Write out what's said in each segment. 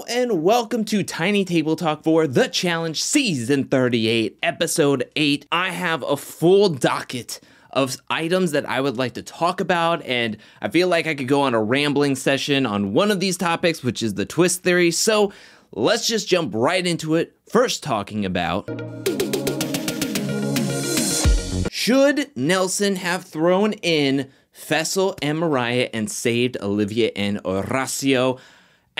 and welcome to Tiny Table Talk for The Challenge Season 38, Episode 8. I have a full docket of items that I would like to talk about, and I feel like I could go on a rambling session on one of these topics, which is the twist theory, so let's just jump right into it. First, talking about... should Nelson have thrown in Faysal and Mariah and saved Olivia and Horacio?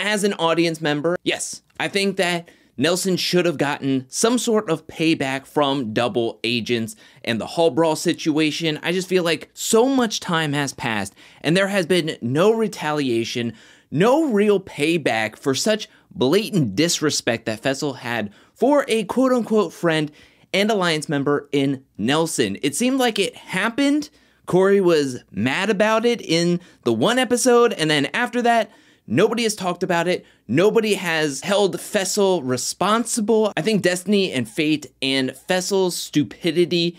As an audience member, yes, I think that Nelson should have gotten some sort of payback from double agents and the hall brawl situation. I just feel like so much time has passed and there has been no retaliation, no real payback for such blatant disrespect that Faysal had for a quote-unquote friend and alliance member in Nelson. It seemed like it happened. Corey was mad about it in the one episode, and then after that, nobody has talked about it. Nobody has held Faysal responsible. I think Destiny and Fate and Faysal's stupidity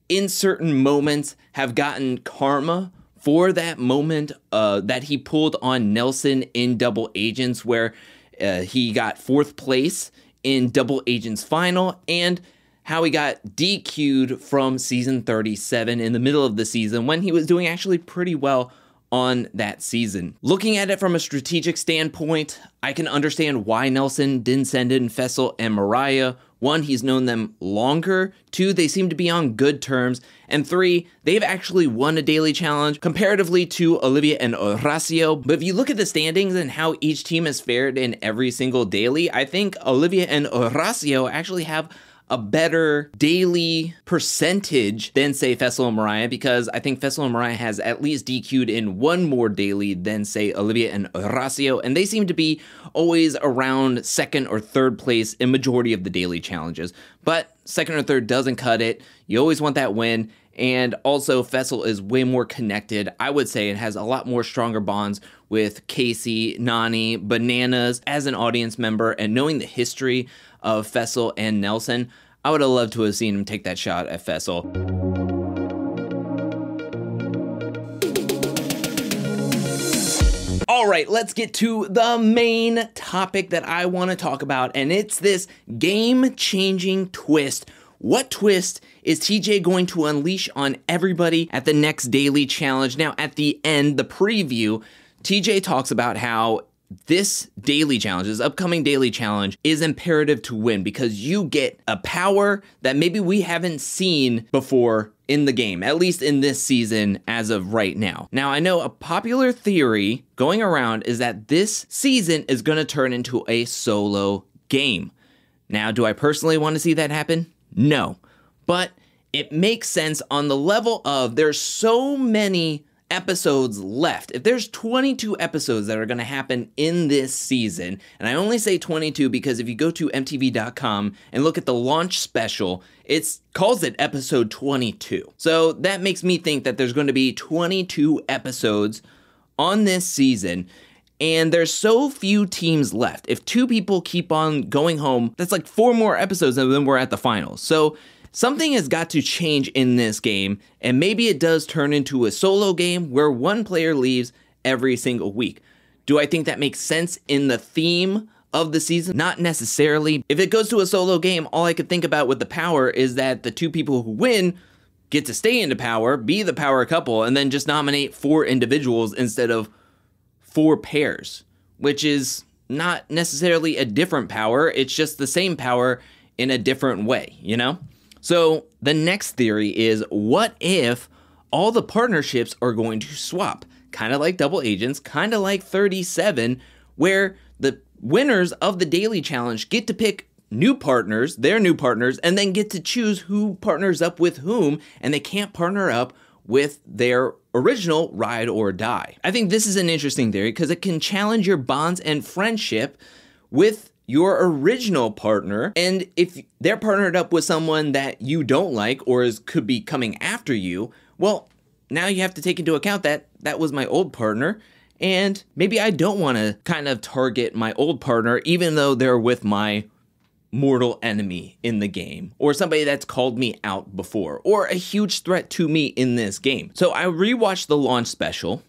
in certain moments have gotten karma for that moment that he pulled on Nelson in Double Agents, where he got 4th place in Double Agents Final, and how he got DQ'd from season 37 in the middle of the season when he was doing actually pretty well on that season. Looking at it from a strategic standpoint, I can understand why Nelson didn't send in Faysal and Mariah. 1, he's known them longer. 2, they seem to be on good terms. And 3, they've actually won a daily challenge comparatively to Olivia and Horacio. But if you look at the standings and how each team has fared in every single daily, I think Olivia and Horacio actually have a better daily percentage than, say, Faysal and Mariah, because I think Faysal and Mariah has at least DQ'd in one more daily than, say, Olivia and Horacio, and they seem to be always around 2nd or 3rd place in majority of the daily challenges. But 2nd or 3rd doesn't cut it. You always want that win. And also, Faysal is way more connected, I would say, and has a lot more stronger bonds with Casey, Nani, Bananas as an audience member. And knowing the history of Faysal and Nelson, I would have loved to have seen him take that shot at Faysal. All right, let's get to the main topic that I want to talk about, and it's this game-changing twist. What twist is TJ going to unleash on everybody at the next daily challenge? Now, at the end, the preview, TJ talks about how this daily challenge, this upcoming daily challenge, is imperative to win because you get a power that maybe we haven't seen before in the game, at least in this season as of right now. Now, I know a popular theory going around is that this season is going to turn into a solo game. Now, do I personally want to see that happen? No, but it makes sense on the level of there's so many episodes left. If there's 22 episodes that are going to happen in this season, and I only say 22 because if you go to MTV.com and look at the launch special, it calls it episode 22. So that makes me think that there's going to be 22 episodes on this season. And there's so few teams left. If 2 people keep on going home, that's like 4 more episodes and then we're at the finals. So something has got to change in this game, and maybe it does turn into a solo game where 1 player leaves every single week. Do I think that makes sense in the theme of the season? Not necessarily. If it goes to a solo game, all I could think about with the power is that the 2 people who win get to stay into power, be the power couple, and then just nominate 4 individuals instead of 4 pairs, which is not necessarily a different power. It's just the same power in a different way, you know? So the next theory is, what if all the partnerships are going to swap? Kind of like Double Agents, kind of like 37, where the winners of the daily challenge get to pick new partners, their new partners, and then get to choose who partners up with whom, and they can't partner up with their original ride or die. I think this is an interesting theory because it can challenge your bonds and friendship with your original partner, and if they're partnered up with someone that you don't like or could be coming after you, well, now you have to take into account that that was my old partner, and maybe I don't want to kind of target my old partner even though they're with my mortal enemy in the game, or somebody that's called me out before, or a huge threat to me in this game. So I rewatched the launch special,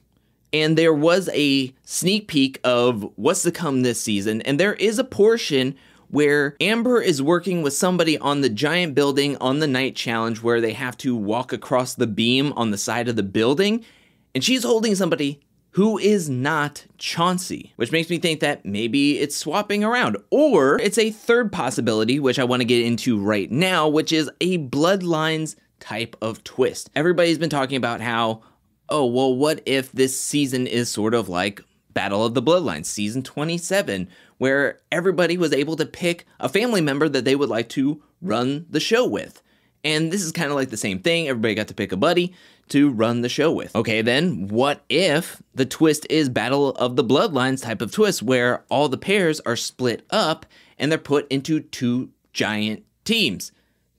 and there was a sneak peek of what's to come this season, and there is a portion where Amber is working with somebody on the giant building on the night challenge where they have to walk across the beam on the side of the building, and she's holding somebody who is not Chauncey, which makes me think that maybe it's swapping around. Or it's a third possibility, which I want to get into right now, which is a Bloodlines type of twist. Everybody's been talking about how, oh, well, what if this season is sort of like Battle of the Bloodlines, season 27, where everybody was able to pick a family member that they would like to run the show with. And this is kind of like the same thing. Everybody got to pick a buddy to run the show with. Okay, then what if the twist is Battle of the Bloodlines type of twist where all the pairs are split up and they're put into two giant teams?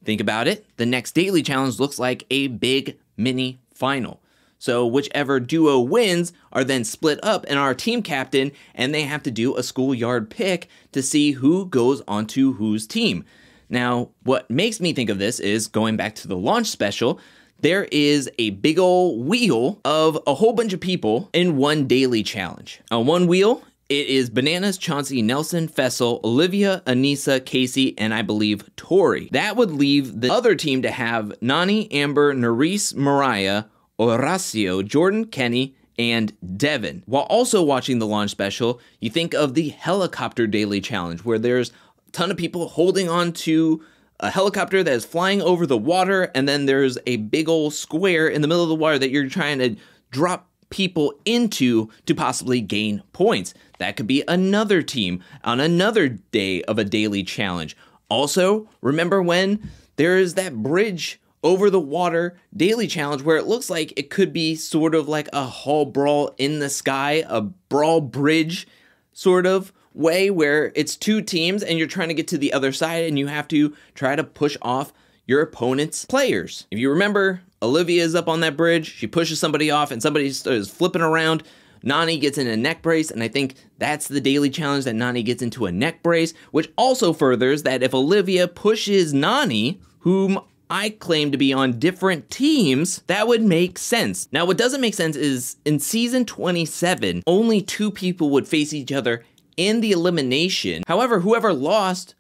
Think about it. The next daily challenge looks like a big mini final. So whichever duo wins are then split up and are team captain, and they have to do a schoolyard pick to see who goes onto whose team. Now, what makes me think of this is going back to the launch special, there is a big ol' wheel of a whole bunch of people in one daily challenge. On one wheel, it is Bananas, Chauncey, Nelson, Faysal, Olivia, Anissa, Casey, and I believe Tori. That would leave the other team to have Nani, Amber, Nerys, Mariah, Horacio, Jordan, Kenny, and Devin. While also watching the launch special, you think of the helicopter daily challenge where there's a ton of people holding on to a helicopter that is flying over the water, and then there's a big old square in the middle of the water that you're trying to drop people into to possibly gain points. That could be another team on another day of a daily challenge. Also, remember when there is that bridge over the water daily challenge where it looks like it could be sort of like a hall brawl in the sky, a brawl bridge sort of way where it's two teams and you're trying to get to the other side and you have to try to push off your opponent's players. If you remember, Olivia is up on that bridge, she pushes somebody off and somebody is flipping around. Nani gets in a neck brace, and I think that's the daily challenge, that Nani gets into a neck brace, which also furthers that if Olivia pushes Nani, whom I claim to be on different teams, that would make sense. Now, what doesn't make sense is in season 27, only two people would face each other in the elimination. However, whoever lost,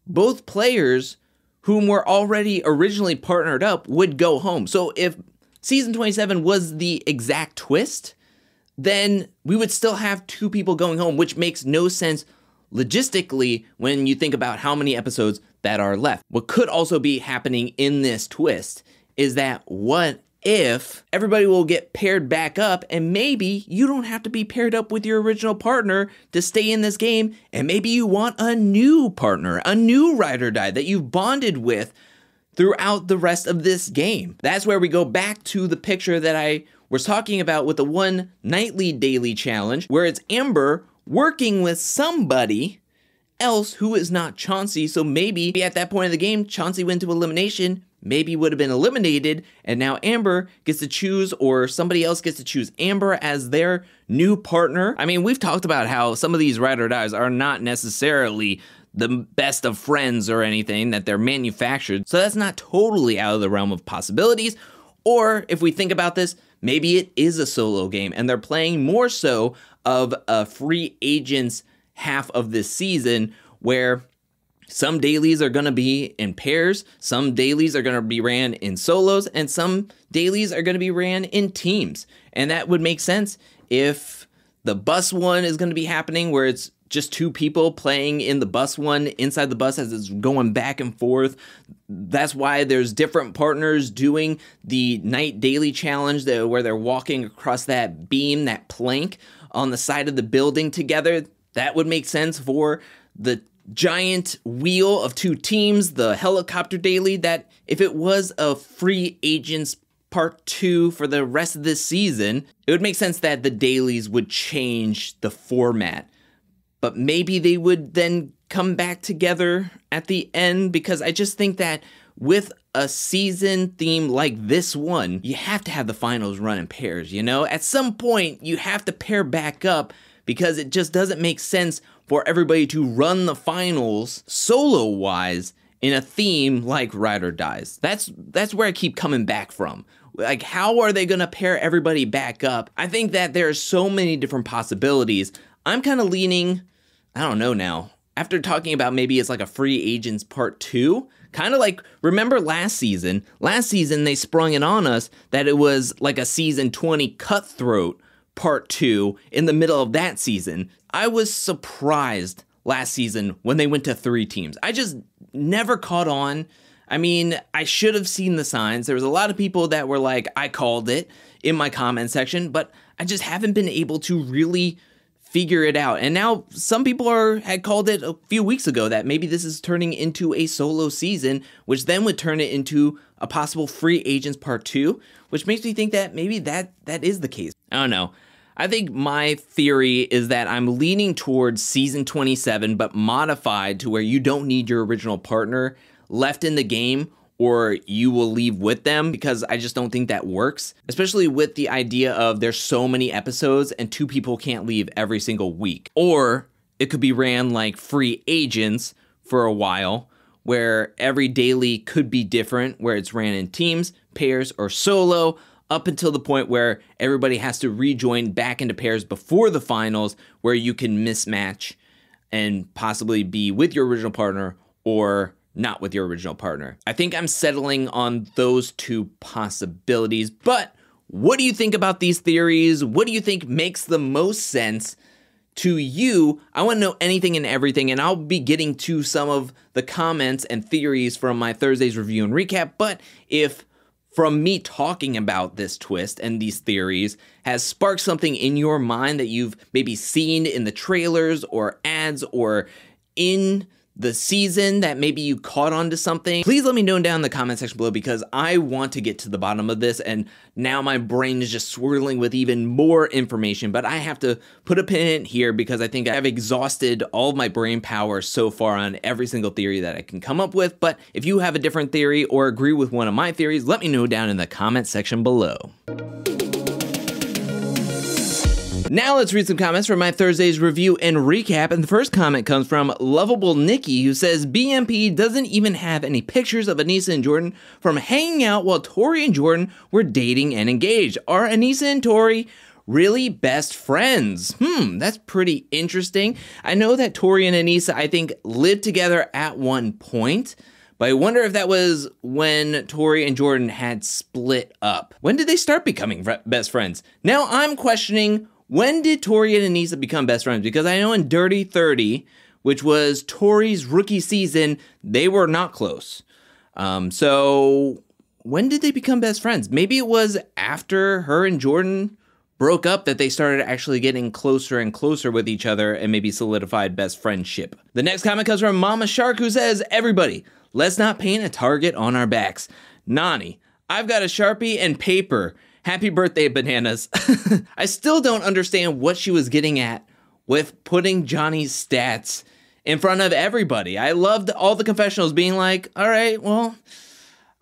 both players whom were already originally partnered up would go home. So if season 27 was the exact twist, then we would still have two people going home, which makes no sense logistically when you think about how many episodes that are left. What could also be happening in this twist is that what if everybody will get paired back up and maybe you don't have to be paired up with your original partner to stay in this game, and maybe you want a new partner, a new ride or die that you've bonded with throughout the rest of this game. That's where we go back to the picture that I was talking about with the one nightly daily challenge where it's Amber working with somebody else who is not Chauncey. So maybe at that point in the game, Chauncey went to elimination, maybe would have been eliminated, and now Amber gets to choose, or somebody else gets to choose Amber as their new partner. I mean, we've talked about how some of these ride or dies are not necessarily the best of friends or anything, that they're manufactured. So that's not totally out of the realm of possibilities. Or if we think about this, maybe it is a solo game and they're playing more so of a free agents half of this season where some dailies are going to be in pairs, some dailies are going to be ran in solos, and some dailies are going to be ran in teams. And that would make sense if the bus one is going to be happening where it's just two people playing in the bus one inside the bus as it's going back and forth. That's why there's different partners doing the night daily challenge where they're walking across that beam, that plank on the side of the building together. That would make sense for the giant wheel of two teams, the helicopter daily, that if it was a free agents part 2 for the rest of this season, it would make sense that the dailies would change the format. But maybe they would then come back together at the end, because I just think that with a season theme like this one, you have to have the finals run in pairs, you know? At some point, you have to pair back up because it just doesn't make sense for everybody to run the finals solo-wise in a theme like Ride or Dies. That's where I keep coming back from. Like, how are they going to pair everybody back up? I think that there are so many different possibilities. I'm kind of leaning, I don't know now, after talking about maybe it's like a free agents part 2, kind of like, remember last season? Last season, they sprung it on us that it was like a season 20 cutthroat part 2 in the middle of that season. I was surprised last season when they went to 3 teams. I just never caught on. I mean, I should have seen the signs. There was a lot of people that were like, I called it in my comment section, but I just haven't been able to really figure it out. And now some people had called it a few weeks ago that maybe this is turning into a solo season, which then would turn it into a possible free agents part 2, which makes me think that maybe that is the case. I don't know. I think my theory is that I'm leaning towards season 27, but modified to where you don't need your original partner left in the game, or you will leave with them, because I just don't think that works, especially with the idea of there's so many episodes and 2 people can't leave every single week. Or it could be ran like free agents for a while, where every daily could be different, where it's ran in teams, pairs, or solo, up until the point where everybody has to rejoin back into pairs before the finals, where you can mismatch and possibly be with your original partner or not with your original partner. I think I'm settling on those 2 possibilities, but what do you think about these theories? What do you think makes the most sense to you? I want to know anything and everything, and I'll be getting to some of the comments and theories from my Thursday's review and recap, but if from me talking about this twist and these theories has sparked something in your mind that you've maybe seen in the trailers or ads or in the season that maybe you caught on to something, please let me know down in the comment section below, because I want to get to the bottom of this, and now my brain is just swirling with even more information, but I have to put a pin in it here because I think I've exhausted all of my brain power so far on every single theory that I can come up with. But if you have a different theory or agree with one of my theories, let me know down in the comment section below. Now let's read some comments from my Thursday's review and recap, and the first comment comes from Lovable Nikki, who says BMP doesn't even have any pictures of Aneesa and Jordan from hanging out while Tori and Jordan were dating and engaged. Are Aneesa and Tori really best friends? That's pretty interesting. I know that Tori and Aneesa, I think, lived together at one point, but I wonder if that was when Tori and Jordan had split up. When did they start becoming best friends? Now I'm questioning, when did Tori and Aneesa become best friends? Because I know in Dirty 30, which was Tori's rookie season, they were not close. So when did they become best friends? Maybe it was after her and Jordan broke up that they started actually getting closer and closer with each other and maybe solidified best friendship. The next comment comes from Mama Shark, who says, everybody, let's not paint a target on our backs. Nani, I've got a Sharpie and paper. Happy birthday, bananas. I still don't understand what she was getting at with putting Johnny's stats in front of everybody. I loved all the confessionals being like, all right, well,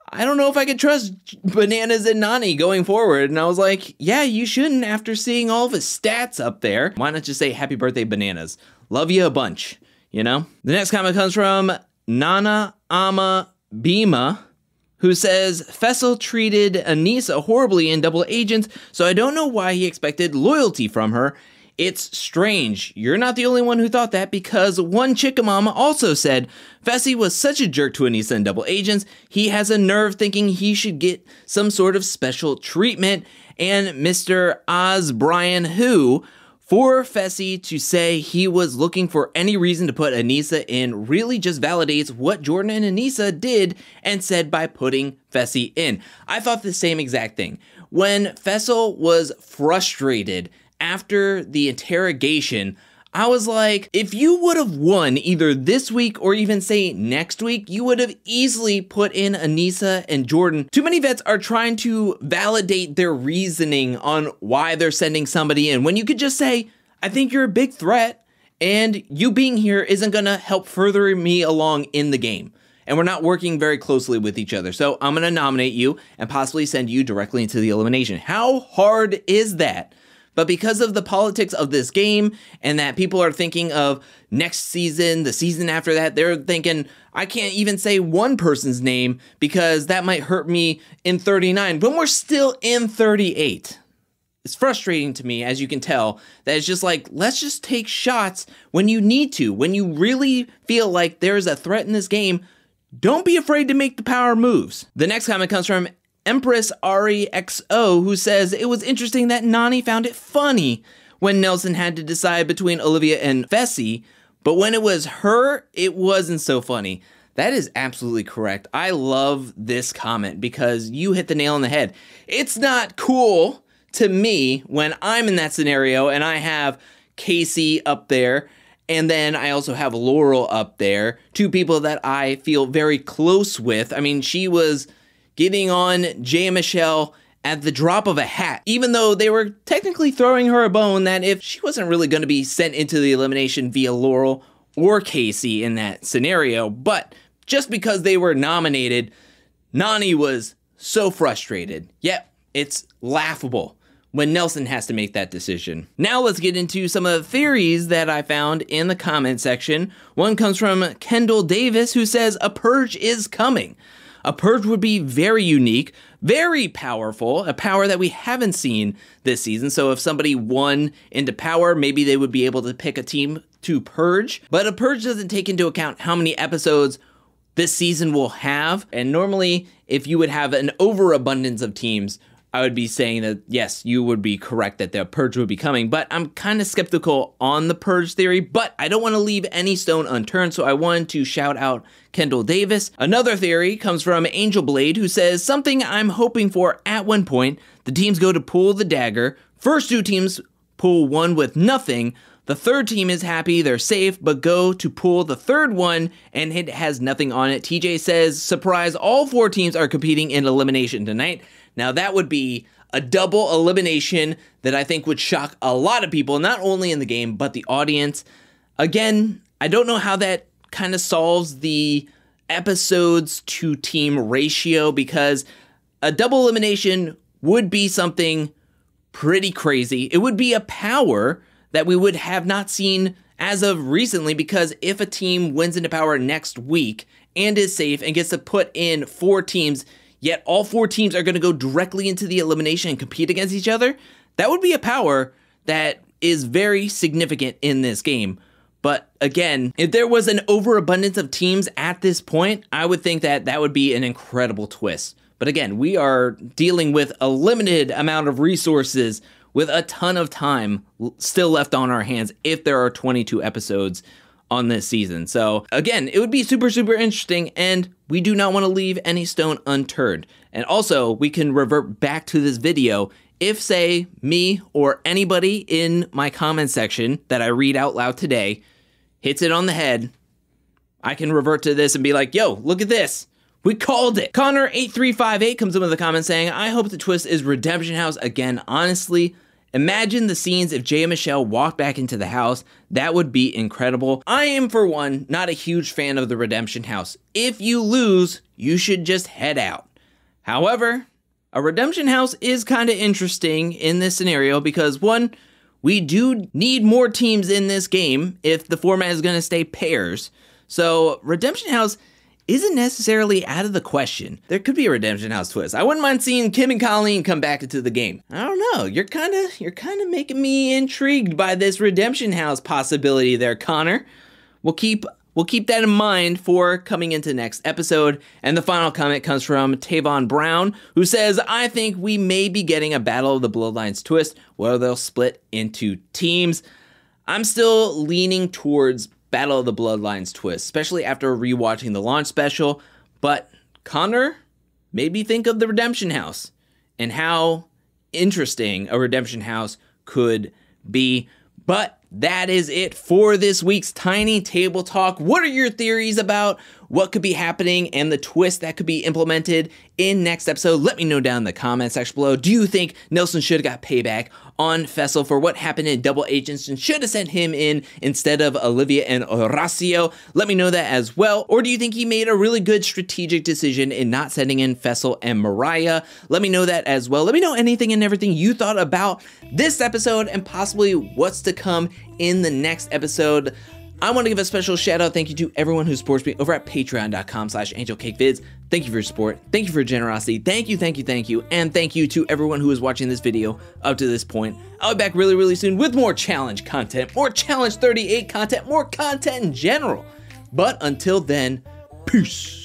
I don't know if I could trust Bananas and Nani going forward. And I was like, yeah, you shouldn't after seeing all of his stats up there. Why not just say happy birthday, Bananas? Love you a bunch, you know? The next comment comes from Nana Ama Bima, who says, Faysal treated Aneesa horribly in Double Agents, so I don't know why he expected loyalty from her. It's strange. You're not the only one who thought that, because one Chickamama also said, Fessy was such a jerk to Aneesa in Double Agents, he has a nerve thinking he should get some sort of special treatment. And Mr. Oz Brian, who, for Fessy to say he was looking for any reason to put Aneesa in really just validates what Jordan and Aneesa did and said by putting Fessy in. I thought the same exact thing. When Faysal was frustrated after the interrogation, I was like, if you would have won either this week or even say next week, you would have easily put in Aneesa and Jordan. Too many vets are trying to validate their reasoning on why they're sending somebody in, when you could just say, I think you're a big threat, and you being here isn't gonna help further me along in the game. And we're not working very closely with each other. So I'm gonna nominate you and possibly send you directly into the elimination. How hard is that? But because of the politics of this game and that people are thinking of next season, the season after that, they're thinking, I can't even say one person's name because that might hurt me in 39 when we're still in 38. It's frustrating to me, as you can tell, that it's just like, let's just take shots when you need to. When you really feel like there's a threat in this game, don't be afraid to make the power moves. The next comment comes from Empress REXO, who says, it was interesting that Nany found it funny when Nelson had to decide between Olivia and Fessy, but when it was her, it wasn't so funny. That is absolutely correct. I love this comment because you hit the nail on the head. It's not cool to me when I'm in that scenario and I have Casey up there and then I also have Laurel up there, two people that I feel very close with. I mean, she was getting on Jay and Michelle at the drop of a hat, even though they were technically throwing her a bone that if she wasn't really going to be sent into the elimination via Laurel or Casey in that scenario, but just because they were nominated, Nany was so frustrated. Yep, it's laughable when Nelson has to make that decision. Now let's get into some of the theories that I found in the comment section. One comes from Kendall Davis, who says a purge is coming. A purge would be very unique, very powerful, a power that we haven't seen this season. So if somebody won into power, maybe they would be able to pick a team to purge. But a purge doesn't take into account how many episodes this season will have. And normally, if you would have an overabundance of teams, I would be saying that, yes, you would be correct that the purge would be coming, but I'm kind of skeptical on the purge theory, but I don't want to leave any stone unturned, so I wanted to shout out Kendall Davis. Another theory comes from Angel Blade, who says, something I'm hoping for at one point, the teams go to pull the dagger, first two teams pull one with nothing, the third team is happy, they're safe, but go to pull the third one and it has nothing on it. TJ says, surprise, all four teams are competing in elimination tonight. Now that would be a double elimination that I think would shock a lot of people, not only in the game, but the audience. Again, I don't know how that kind of solves the episodes to team ratio because a double elimination would be something pretty crazy. It would be a power that we would have not seen as of recently because if a team wins into power next week and is safe and gets to put in four teams, yet all four teams are going to go directly into the elimination and compete against each other, that would be a power that is very significant in this game. But again, if there was an overabundance of teams at this point, I would think that that would be an incredible twist. But again, we are dealing with a limited amount of resources with a ton of time still left on our hands if there are 22 episodes on this season. So again, it would be super, super interesting, and we do not want to leave any stone unturned. And also, we can revert back to this video if, say, me or anybody in my comment section that I read out loud today hits it on the head, I can revert to this and be like, yo, look at this. We called it. Connor8358 comes in with a comment saying, I hope the twist is Redemption House again. Honestly, imagine the scenes if Jay and Michelle walked back into the house. That would be incredible. I am, for one, not a huge fan of the Redemption House. If you lose, you should just head out. However, a Redemption House is kind of interesting in this scenario because, one, we do need more teams in this game if the format is going to stay pairs. So, Redemption House isn't necessarily out of the question. There could be a Redemption House twist. I wouldn't mind seeing Kim and Colleen come back into the game. I don't know. You're kind of making me intrigued by this Redemption House possibility there, Connor. We'll keep that in mind for coming into next episode. And the final comment comes from Tavon Brown, who says, I think we may be getting a Battle of the Bloodlines twist where they'll split into teams. I'm still leaning towards Battle of the Bloodlines twist, especially after rewatching the launch special. But Connor made me think of the Redemption House and how interesting a Redemption House could be. But that is it for this week's Tiny Table Talk. What are your theories about what could be happening and the twist that could be implemented in next episode? Let me know down in the comment section below. Do you think Nelson should have got payback on Faysal for what happened in Double Agents and should have sent him in instead of Olivia and Horacio? Let me know that as well. Or do you think he made a really good strategic decision in not sending in Faysal and Mariah? Let me know that as well. Let me know anything and everything you thought about this episode and possibly what's to come in the next episode. I want to give a special shout out. Thank you to everyone who supports me over at patreon.com/angelcakevids. Thank you for your support. Thank you for your generosity. Thank you. And thank you to everyone who is watching this video up to this point. I'll be back really soon with more challenge content, more challenge 38 content, more content in general. But until then, peace.